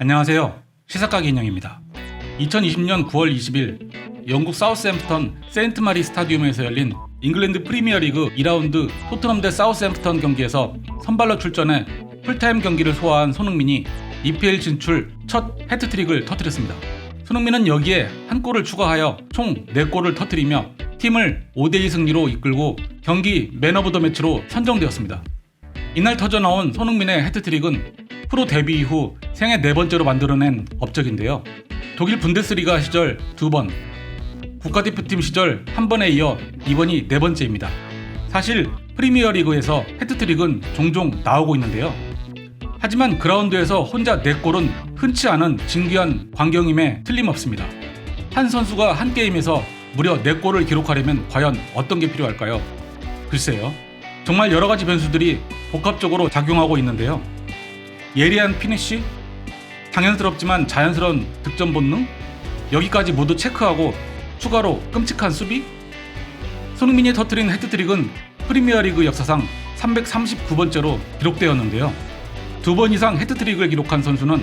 안녕하세요. 시사가게 인형입니다. 2020년 9월 20일 영국 사우스햄프턴 세인트 마리 스타디움에서 열린 잉글랜드 프리미어리그 2라운드 토트넘 대 사우스햄프턴 경기에서 선발로 출전해 풀타임 경기를 소화한 손흥민이 EPL 진출 첫 해트트릭을 터뜨렸습니다. 손흥민은 여기에 한 골을 추가하여 총 4골을 터뜨리며 팀을 5대2 승리로 이끌고 경기 맨 오브 더 매치로 선정되었습니다. 이날 터져나온 손흥민의 해트트릭은 프로 데뷔 이후 생애 4번째로 만들어낸 업적인데요. 독일 분데스리가 시절 2번, 국가대표팀 시절 1번에 이어 이번이 4번째입니다. 사실 프리미어리그에서 해트트릭은 종종 나오고 있는데요. 하지만 그라운드에서 혼자 4골은 흔치 않은 진귀한 광경임에 틀림없습니다. 한 선수가 한 게임에서 무려 4골을 기록하려면 과연 어떤 게 필요할까요? 글쎄요. 정말 여러가지 변수들이 복합적으로 작용하고 있는데요. 예리한 피니쉬? 당연스럽지만 자연스러운 득점 본능? 여기까지 모두 체크하고 추가로 끔찍한 수비? 손흥민이 터뜨린 해트트릭은 프리미어리그 역사상 339번째로 기록되었는데요. 2번 이상 해트트릭을 기록한 선수는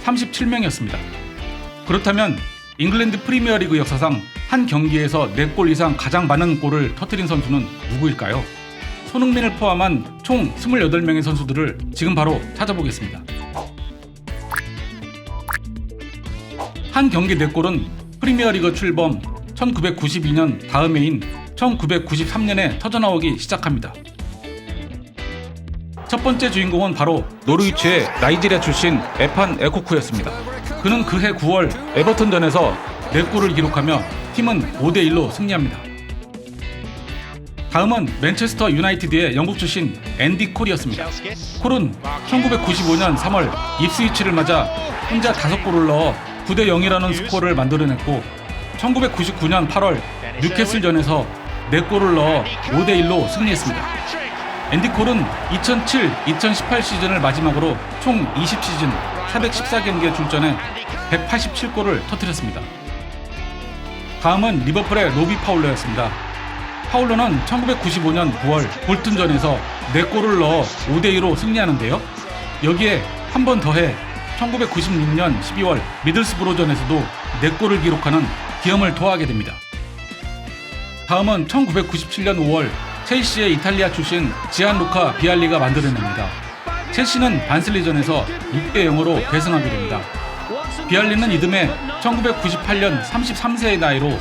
37명이었습니다. 그렇다면 잉글랜드 프리미어리그 역사상 한 경기에서 4골 이상 가장 많은 골을 터뜨린 선수는 누구일까요? 손흥민을 포함한 총 28명의 선수들을 지금 바로 찾아보겠습니다. 한 경기 4골은 프리미어리그 출범 1992년 다음 해인 1993년에 터져나오기 시작합니다. 첫 번째 주인공은 바로 노르위치의 나이지리아 출신 에판 에코쿠였습니다. 그는 그해 9월 에버턴전에서 4골을 기록하며 팀은 5대1로 승리합니다. 다음은 맨체스터 유나이티드의 영국 출신 앤디 콜이었습니다. 콜은 1995년 3월 입스위치를 맞아 혼자 5골을 넣어 9대0이라는 스코어를 만들어냈고 1999년 8월 뉴캐슬전에서 4골을 넣어 5대1로 승리했습니다. 앤디 콜은 2007-2018 시즌을 마지막으로 총 20시즌 414경기에 출전해 187골을 터뜨렸습니다. 다음은 리버풀의 로비 파울러였습니다. 파울러는 1995년 9월 볼튼전에서 4골을 넣어 5대2로 승리하는데요. 여기에 한 번 더해 1996년 12월 미들스브로전에서도 4골을 기록하는 기염을 토하게 됩니다. 다음은 1997년 5월 첼시의 이탈리아 출신 지안루카 비알리가 만들어냅니다. 첼시는 반슬리전에서 6대0으로 대승하게 됩니다. 비알리는 이듬해 1998년 33세의 나이로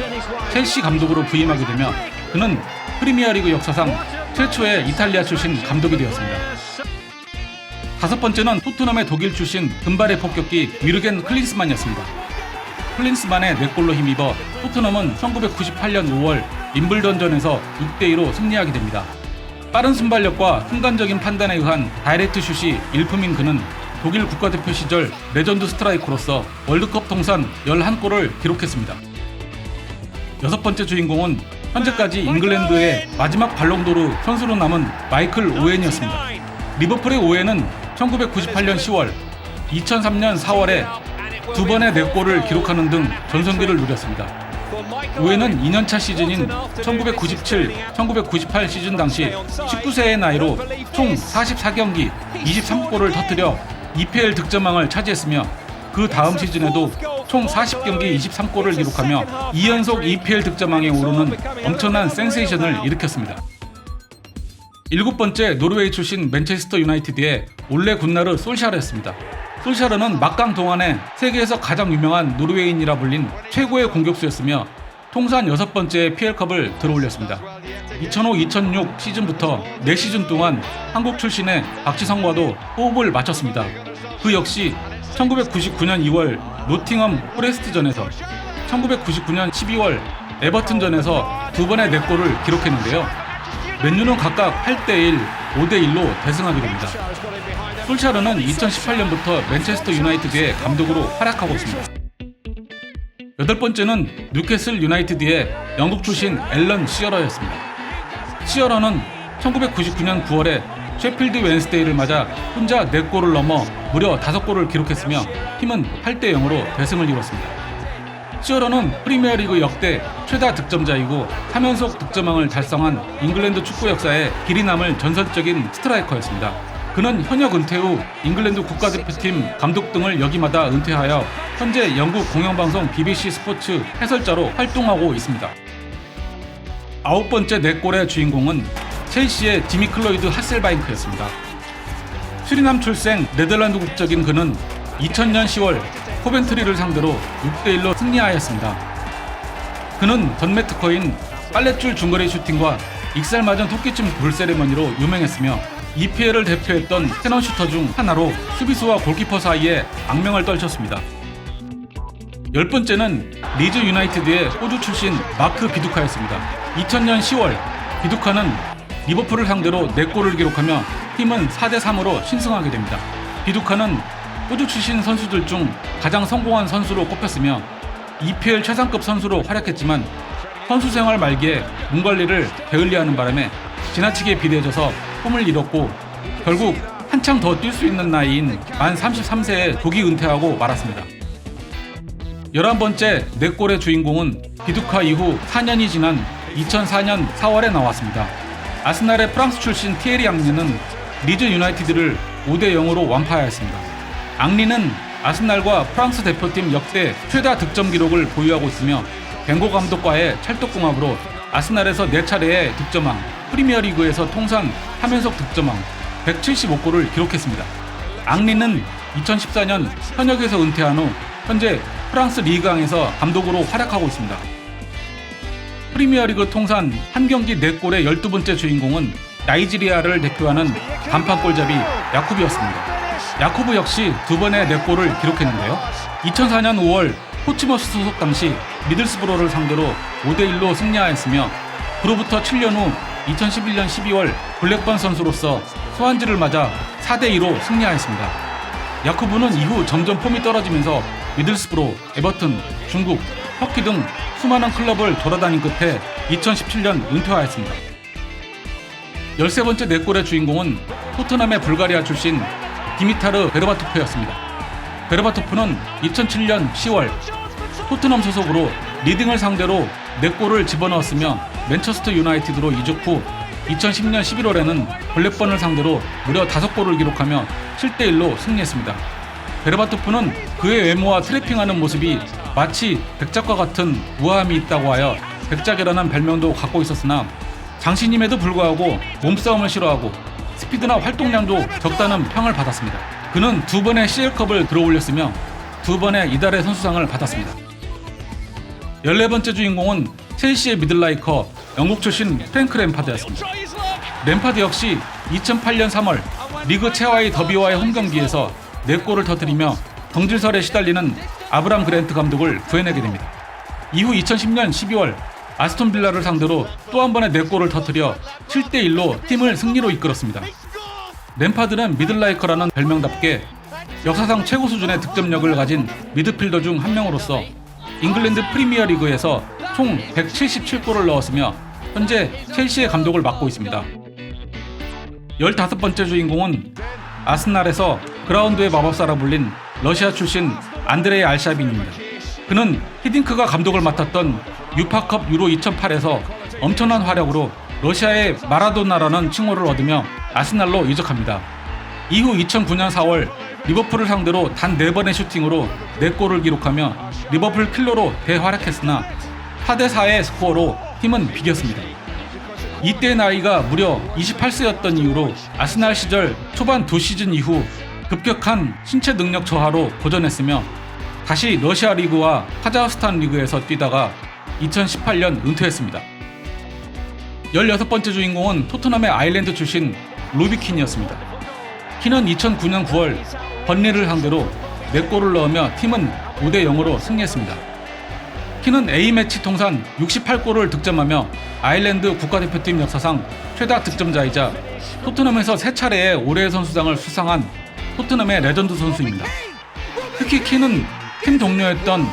첼시 감독으로 부임하게 되며 그는 프리미어리그 역사상 최초의 이탈리아 출신 감독이 되었습니다. 다섯 번째는 토트넘의 독일 출신 금발의 폭격기 위르겐 클린스만이었습니다. 클린스만의 4골로 힘입어 토트넘은 1998년 5월 임블던전에서 6대2로 승리하게 됩니다. 빠른 순발력과 순간적인 판단에 의한 다이렉트 슛이 일품인 그는 독일 국가대표 시절 레전드 스트라이커로서 월드컵 통산 11골을 기록했습니다. 여섯 번째 주인공은 현재까지 잉글랜드의 마지막 발롱도르 선수로 남은 마이클 오웬이었습니다. 리버풀의 오웬은 1998년 10월, 2003년 4월에 2번의 4골을 기록하는 등 전성기를 누렸습니다. 오웬은 2년차 시즌인 1997-1998 시즌 당시 19세의 나이로 총 44경기 23골을 터뜨려 EPL 득점왕을 차지했으며 그 다음 시즌에도 총 40경기 23골을 기록하며 2연속 EPL 득점왕에 오르는 엄청난 센세이션을 일으켰습니다. 일곱 번째 노르웨이 출신 맨체스터 유나이티드의 올레 군나르 솔샤르였습니다. 솔샤르는 막강 동안에 세계에서 가장 유명한 노르웨이인이라 불린 최고의 공격수였으며 통산 6번째 PL컵을 들어올렸습니다. 2005-2006 시즌부터 4시즌 동안 한국 출신의 박지성과도 호흡을 맞췄습니다. 그 역시 1999년 2월 노팅엄 포레스트전에서 1999년 12월 에버튼전에서 2번의 4골을 기록했는데요. 맨유는 각각 8대1, 5대1로 대승하게 됩니다. 솔샤르는 2018년부터 맨체스터 유나이티드의 감독으로 활약하고 있습니다. 여덟 번째는 뉴캐슬 유나이티드의 영국 출신 앨런 시어러였습니다. 시어러는 1999년 9월에 셰필드 웬스데이를 맞아 혼자 4골을 넘어 무려 5골을 기록했으며 팀은 8대0으로 대승을 이뤘습니다. 시어러는 프리미어리그 역대 최다 득점자이고 3연속 득점왕을 달성한 잉글랜드 축구 역사에 길이 남을 전설적인 스트라이커였습니다. 그는 현역 은퇴 후 잉글랜드 국가대표팀 감독 등을 역임하다 은퇴하여 현재 영국 공영방송 BBC 스포츠 해설자로 활동하고 있습니다. 9번째 4골의 주인공은 첼시의 지미 클로이드 하셀바잉크였습니다. 수리남 출생 네덜란드 국적인 그는 2000년 10월 코벤트리를 상대로 6대1로 승리하였습니다. 그는 전매특허인 빨랫줄 중거리 슈팅과 익살맞은 토끼춤 돌 세리머니로 유명했으며 EPL을 대표했던 캐논 슈터 중 하나로 수비수와 골키퍼 사이에 악명을 떨쳤습니다. 10번째는 리즈 유나이티드의 호주 출신 마크 비두카였습니다. 2000년 10월 비두카는 리버풀을 상대로 4골을 기록하며 팀은 4대3으로 신승하게 됩니다. 비두카는 호주 출신 선수들 중 가장 성공한 선수로 꼽혔으며 EPL 최상급 선수로 활약했지만 선수 생활 말기에 몸 관리를 게을리하는 바람에 지나치게 비대해져서 폼을 잃었고 결국 한창 더 뛸 수 있는 나이인 만 33세에 조기 은퇴하고 말았습니다. 11번째 4골의 주인공은 비두카 이후 4년이 지난 2004년 4월에 나왔습니다. 아스날의 프랑스 출신 티에리 앙리는 리즈 유나이티드를 5대0으로 완파하였습니다. 앙리는 아스날과 프랑스 대표팀 역대 최다 득점 기록을 보유하고 있으며 벵고 감독과의 찰떡궁합으로 아스날에서 4차례의 득점왕, 프리미어리그에서 통산 3연속 득점왕 175골을 기록했습니다. 앙리는 2014년 현역에서 은퇴한 후 현재 프랑스 리그앙에서 감독으로 활약하고 있습니다. 프리미어리그 통산 한 경기 4골의 12번째 주인공은 나이지리아를 대표하는 간판골잡이 야쿠브였습니다. 야쿠브 역시 2번의 4골을 기록했는데요. 2004년 5월 포츠머스 소속 당시 미들스브로를 상대로 5대1로 승리하였으며 그로부터 7년 후 2011년 12월 블랙번 선수로서 소환지를 맞아 4대2로 승리하였습니다. 야쿠브는 이후 점점 폼이 떨어지면서 미들스브로, 에버튼, 중국, 터키 등 수많은 클럽을 돌아다닌 끝에 2017년 은퇴하였습니다. 13번째 4골의 주인공은 토트넘의 불가리아 출신 디미타르 베르바토프였습니다. 베르바토프는 2007년 10월 토트넘 소속으로 리딩을 상대로 4골을 집어넣었으며 맨체스터 유나이티드로 이적 후 2010년 11월에는 블랙번을 상대로 무려 5골을 기록하며 7대1로 승리했습니다. 베르바토프는 그의 외모와 트래핑하는 모습이 마치 백작과 같은 우아함이 있다고 하여 백작이라는 별명도 갖고 있었으나 장신임에도 불구하고 몸싸움을 싫어하고 스피드나 활동량도 적다는 평을 받았습니다. 그는 2번의 CL컵을 들어올렸으며 2번의 이달의 선수상을 받았습니다. 14번째 주인공은 첼시의 미들라이커 영국 출신 프랭크 램파드였습니다. 램파드 역시 2008년 3월 리그 최하위 더비와의 홈경기에서 4골을 터뜨리며 덩질설에 시달리는 아브람 그랜트 감독을 구해내게 됩니다. 이후 2010년 12월 아스톤 빌라를 상대로 또 한 번의 4골을 터뜨려 7대1로 팀을 승리로 이끌었습니다. 램파드는 미들라이커라는 별명답게 역사상 최고 수준의 득점력을 가진 미드필더 중 한 명으로서 잉글랜드 프리미어리그에서 총 177골을 넣었으며 현재 첼시의 감독을 맡고 있습니다. 15번째 주인공은 아스날에서 그라운드의 마법사라 불린 러시아 출신 안드레이 알샤빈입니다. 그는 히딩크가 감독을 맡았던 유파컵 유로 2008에서 엄청난 활약으로 러시아의 마라도나라는 칭호를 얻으며 아스날로 이적합니다. 이후 2009년 4월 리버풀을 상대로 단 4번의 슈팅으로 4골을 기록하며 리버풀 킬러로 대활약했으나 4대4의 스코어로 팀은 비겼습니다. 이때 나이가 무려 28세였던 이유로 아스날 시절 초반 2시즌 이후 급격한 신체 능력 저하로 고전했으며 다시 러시아 리그와 카자흐스탄 리그에서 뛰다가 2018년 은퇴했습니다. 16번째 주인공은 토트넘의 아일랜드 출신 로비 킨이었습니다. 킨은 2009년 9월 번리를 상대로 4골을 넣으며 팀은 5대0으로 승리했습니다. 킨은 A매치 통산 68골을 득점하며 아일랜드 국가대표팀 역사상 최다 득점자이자 토트넘에서 3차례의 올해의 선수상을 수상한 토트넘의 레전드 선수입니다. 특히 킨은 팀 동료였던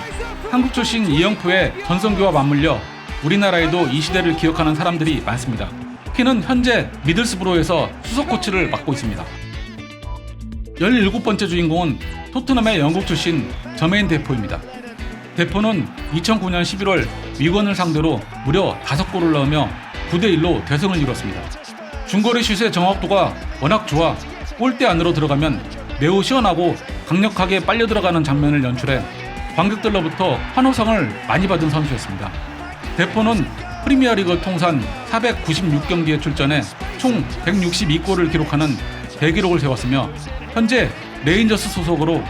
한국 출신 이영표의 전성기와 맞물려 우리나라에도 이 시대를 기억하는 사람들이 많습니다. 킨은 현재 미들스브로에서 수석 코치를 맡고 있습니다. 17번째 주인공은 토트넘의 영국 출신 저메인 데포입니다. 데포는 2009년 11월 위건을 상대로 무려 5골을 넣으며 9대1로 대승을 이뤘습니다. 중거리 슛의 정확도가 워낙 좋아 골대 안으로 들어가면 매우 시원하고 강력하게 빨려 들어가는 장면을 연출해 관객들로부터 환호성을 많이 받은 선수였습니다. 데포는 프리미어리그 통산 496경기에 출전해 총 162골을 기록하는 대기록을 세웠으며 현재 레인저스 소속으로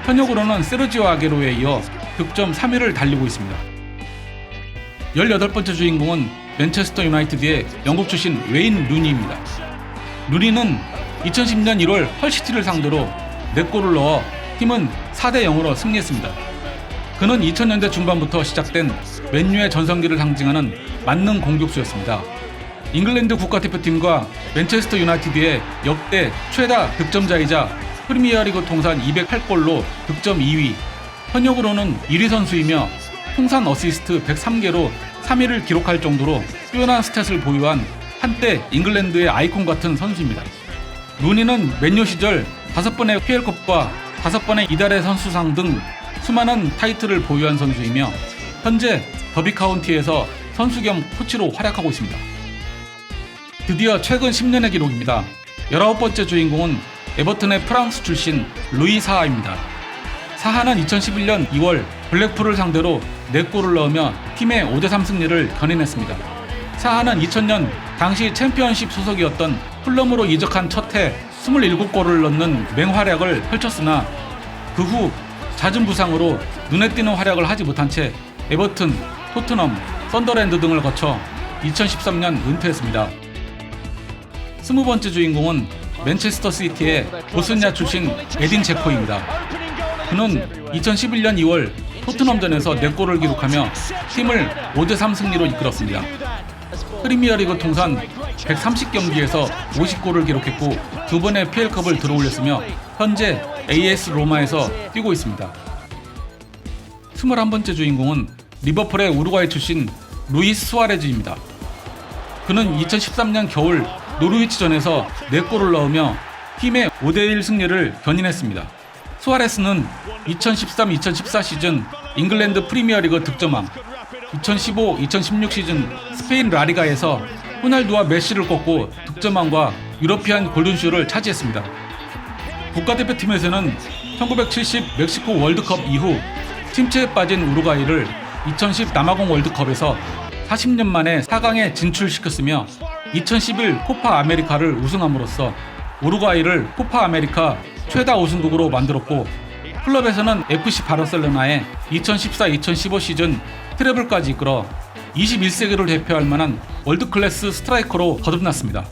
현역으로는 세르지오 아게로에 이어 득점 3위를 달리고 있습니다. 18번째 주인공은 맨체스터 유나이티드의 영국 출신 웨인 루니입니다. 루니는 2010년 1월 헐시티를 상대로 4골을 넣어 팀은 4대0으로 승리했습니다. 그는 2000년대 중반부터 시작된 맨유의 전성기를 상징하는 만능 공격수였습니다. 잉글랜드 국가대표팀과 맨체스터 유나이티드의 역대 최다 득점자이자 프리미어리그 통산 208골로 득점 2위, 현역으로는 1위 선수이며 통산 어시스트 103개로 3위를 기록할 정도로 뛰어난 스탯을 보유한 한때 잉글랜드의 아이콘 같은 선수입니다. 루니는 맨유 시절 5번의 PL컵과 5번의 이달의 선수상 등 수많은 타이틀을 보유한 선수이며 현재 더비 카운티에서 선수 겸 코치로 활약하고 있습니다. 드디어 최근 10년의 기록입니다. 19번째 주인공은 에버튼의 프랑스 출신 루이 사하입니다. 사하는 2011년 2월 블랙풀을 상대로 4골을 넣으며 팀의 5대3 승리를 견인했습니다. 사하는 2000년 당시 챔피언십 소속이었던 풀럼으로 이적한 첫 해 27골을 넣는 맹활약을 펼쳤으나 그 후 잦은 부상으로 눈에 띄는 활약을 하지 못한 채 에버튼, 토트넘, 썬더랜드 등을 거쳐 2013년 은퇴했습니다. 20번째 주인공은 맨체스터 시티의 보스니아 출신 에딘 제코입니다. 그는 2011년 2월 토트넘전에서 4골을 기록하며 팀을 5대3 승리로 이끌었습니다. 프리미어리그 통산 130경기에서 50골을 기록했고 2번의 PL컵을 들어올렸으며 현재 AS 로마에서 뛰고 있습니다. 21번째 주인공은 리버풀의 우루과이 출신 루이스 수아레즈입니다. 그는 2013년 겨울 노르위치전에서 4골을 넣으며 팀의 5대1 승리를 견인했습니다. 수아레스는 2013-2014 시즌 잉글랜드 프리미어리그 득점왕, 2015-2016 시즌 스페인 라리가에서 호날두와 메시를 꺾고 득점왕과 유러피안 골든슈를 차지했습니다. 국가대표팀에서는 1970 멕시코 월드컵 이후 침체에 빠진 우루과이를 2010 남아공 월드컵에서 40년 만에 4강에 진출시켰으며 2011 코파 아메리카를 우승함으로써 우루과이를 코파 아메리카 최다 우승국으로 만들었고 클럽에서는 FC 바르셀로나의 2014-2015 시즌 트래블까지 이끌어 21세기를 대표할 만한 월드클래스 스트라이커로 거듭났습니다.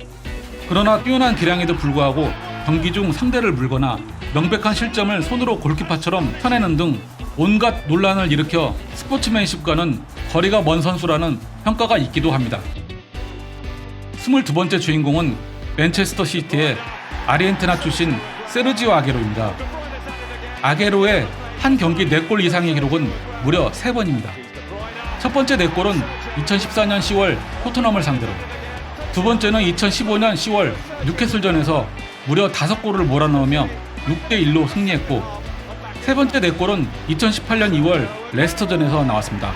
그러나 뛰어난 기량에도 불구하고 경기 중 상대를 물거나 명백한 실점을 손으로 골키퍼처럼 쳐내는 등 온갖 논란을 일으켜 스포츠맨십과는 거리가 먼 선수라는 평가가 있기도 합니다. 22번째 주인공은 맨체스터 시티의 아르헨티나 출신 세르지오 아게로입니다. 아게로의 한 경기 4골 이상의 기록은 무려 3번입니다. 첫 번째 4골은 2014년 10월 토트넘을 상대로, 두 번째는 2015년 10월 뉴캐슬전에서 무려 5골을 몰아넣으며 6대1로 승리했고, 세 번째 4골은 2018년 2월 레스터전에서 나왔습니다.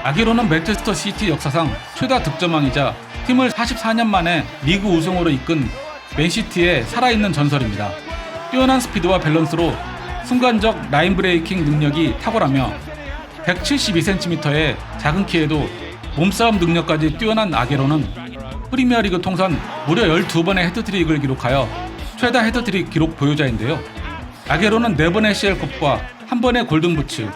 아게로는 맨체스터 시티 역사상 최다 득점왕이자 팀을 44년 만에 리그 우승으로 이끈 맨시티의 살아있는 전설입니다. 뛰어난 스피드와 밸런스로 순간적 라인 브레이킹 능력이 탁월하며 172cm의 작은 키에도 몸싸움 능력까지 뛰어난 아게로는 프리미어리그 통산 무려 12번의 헤드트릭을 기록하여 최다 헤드트릭 기록 보유자인데요. 아게로는 4번의 CL컵과 1번의 골든부츠,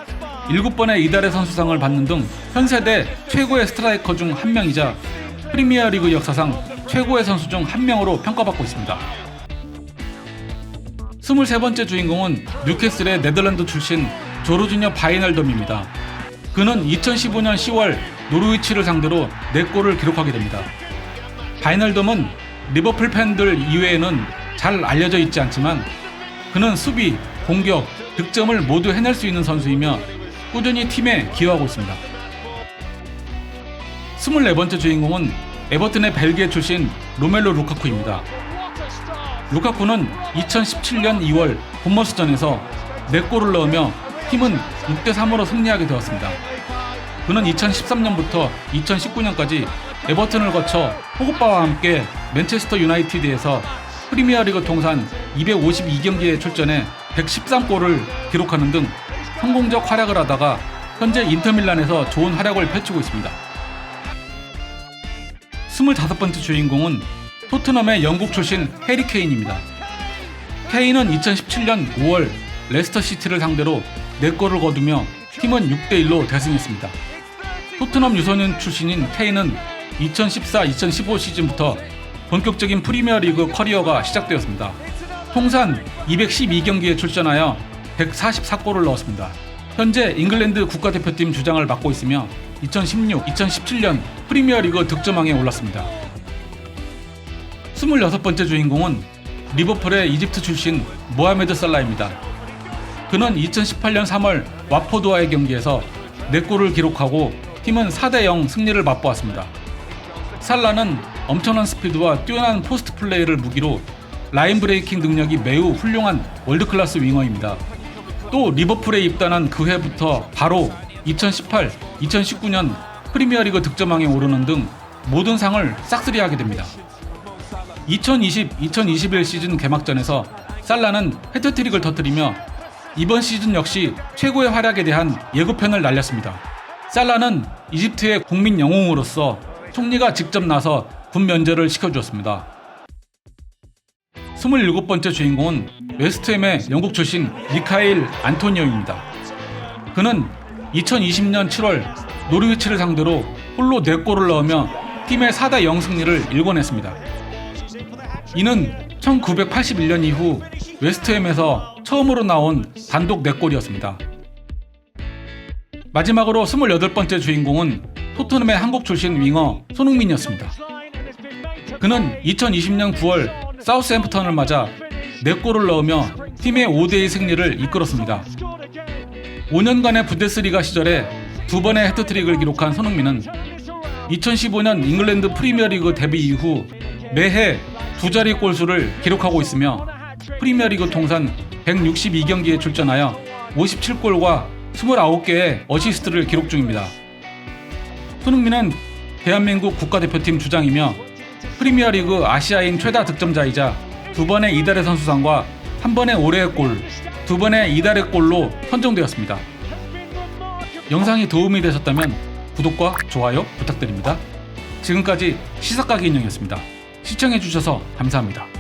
7번의 이달의 선수상을 받는 등 현 세대 최고의 스트라이커 중 한 명이자 프리미어리그 역사상 최고의 선수 중 한 명으로 평가받고 있습니다. 23번째 주인공은 뉴캐슬의 네덜란드 출신 조르지뇨 바이널덤입니다. 그는 2015년 10월 노르위치를 상대로 4골을 기록하게 됩니다. 바이널덤은 리버풀 팬들 이외에는 잘 알려져 있지 않지만 그는 수비, 공격, 득점을 모두 해낼 수 있는 선수이며 꾸준히 팀에 기여하고 있습니다. 24번째 주인공은 에버튼의 벨기에 출신 로멜로 루카쿠입니다. 루카쿠는 2017년 2월 본머스전에서 4골을 넣으며 팀은 6대3으로 승리하게 되었습니다. 그는 2013년부터 2019년까지 에버튼을 거쳐 포그바와 함께 맨체스터 유나이티드에서 프리미어리그 통산 252경기에 출전해 113골을 기록하는 등 성공적 활약을 하다가 현재 인터밀란에서 좋은 활약을 펼치고 있습니다. 25번째 주인공은 토트넘의 영국 출신 해리 케인입니다. 케인은 2017년 5월 레스터 시티를 상대로 4골을 거두며 팀은 6대1로 대승했습니다. 토트넘 유소년 출신인 케인은 2014-2015 시즌부터 본격적인 프리미어리그 커리어가 시작되었습니다. 통산 212경기에 출전하여 144골을 넣었습니다. 현재 잉글랜드 국가대표팀 주장을 맡고 있으며 2016-2017년 프리미어리그 득점왕에 올랐습니다. 26번째 주인공은 리버풀의 이집트 출신 모하메드 살라입니다. 그는 2018년 3월 와포드와의 경기에서 4골을 기록하고 팀은 4대0 승리를 맛보았습니다. 살라는 엄청난 스피드와 뛰어난 포스트 플레이를 무기로 라인 브레이킹 능력이 매우 훌륭한 월드클래스 윙어입니다. 또 리버풀에 입단한 그 해부터 바로 2018, 2019년 프리미어리그 득점왕에 오르는 등 모든 상을 싹쓸이하게 됩니다. 2020-2021 시즌 개막전에서 살라는 해트트릭을 터뜨리며 이번 시즌 역시 최고의 활약에 대한 예고편을 날렸습니다. 살라는 이집트의 국민 영웅으로서 총리가 직접 나서 군 면제를 시켜주었습니다. 27번째 주인공은 웨스트햄의 영국 출신 미카엘 안토니오입니다. 그는 2020년 7월 노르위치를 상대로 홀로 4골을 넣으며 팀의 4대0 승리를 일궈냈습니다. 이는 1981년 이후 웨스트햄에서 처음으로 나온 단독 4골이었습니다. 마지막으로 28번째 주인공은 토트넘의 한국 출신 윙어 손흥민이었습니다. 그는 2020년 9월 사우스햄프턴을 맞아 4골을 넣으며 팀의 5대2 승리를 이끌었습니다. 5년간의 분데스리가 시절에 2번의 해트트릭을 기록한 손흥민은 2015년 잉글랜드 프리미어리그 데뷔 이후 매해 2자리 골수를 기록하고 있으며 프리미어리그 통산 162경기에 출전하여 57골과 29개의 어시스트를 기록 중입니다. 손흥민은 대한민국 국가대표팀 주장이며 프리미어리그 아시아인 최다 득점자이자 2번의 이달의 선수상과 1번의 올해의 골, 2번의 이달의 골로 선정되었습니다. 영상이 도움이 되셨다면 구독과 좋아요 부탁드립니다. 지금까지 시사가게 인형이었습니다. 시청해주셔서 감사합니다.